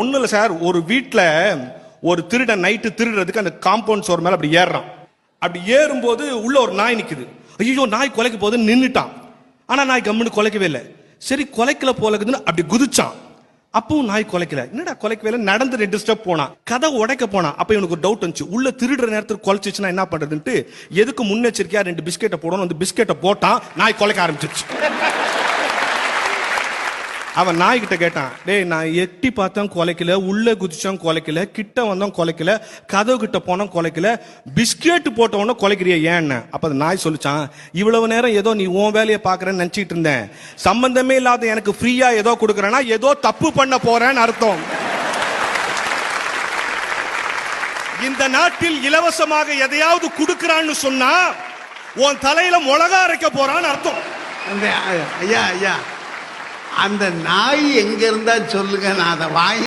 ஒண்ணும் இல்ல சார், ஒரு வீட்டுல ஒரு திருடன் நைட்டு திருடுறதுக்கு அந்த காம்பவுண்ட் சோர் மேல அப்படி ஏறுறான். அப்படி ஏறும்போது உள்ள ஒரு நாய் நிக்குது. ஐயோ நாய் கொலைக்க போகுதுன்னு நின்னுட்டான். ஆனா நாய் கம்முன்னு கொலைக்கவே இல்லை. சரி கொலைக்கல போலக்குதுன்னு அப்படி குதிச்சான். அப்பவும் நாய் கொலைக்கல. என்னடா கொலைக்கவே இல்லை, நடந்து 2 ஸ்டெப் போனான். கதை உடைக்க போனான். அப்ப இவனுக்கு ஒரு டவுட் வந்துச்சு, உள்ள திருடுற நேரத்தில் கொலைச்சிச்சுன்னா என்ன பண்றதுன்ட்டு எதுக்கு முன்னெச்சரிக்கையா 2 பிஸ்கெட்டை போடணும். வந்து பிஸ்கெட்டை போட்டான், நாய் கொலைக்க ஆரம்பிச்சிருச்சு. அவன் நாய்கிட்ட கேட்டான், டேய் நான் எட்டி பார்த்தோம் கொலைக்கல, உள்ள குதிச்சோம் கொலைக்கல, கிட்ட வந்தோம் கொலைக்கல, கதவு கிட்ட போனோம் கொலைக்கல, பிஸ்கெட் போட்டவன கொலைக்கிறிய ஏன்னு? அப்ப அந்த நாய் சொல்லிச்சான், இவ்வளவு நேரம் ஏதோ நீ உன் வேலையை பாக்குறேன்னு நினைச்சிட்டு இருந்தேன். சம்பந்தமே இல்லாத எனக்கு ஃப்ரீயா ஏதோ கொடுக்கறேன்னா ஏதோ தப்பு பண்ண போறேன்னு அர்த்தம். இந்த நாட்டில் இலவசமாக எதையாவது கொடுக்கறான்னு சொன்னா உன் தலையில மிளகா அரைக்க போறான்னு அர்த்தம். ஐயா ஐயா, அந்த நாய் எங்க இருந்தா சொல்லுங்க, நான் அதை வாங்கி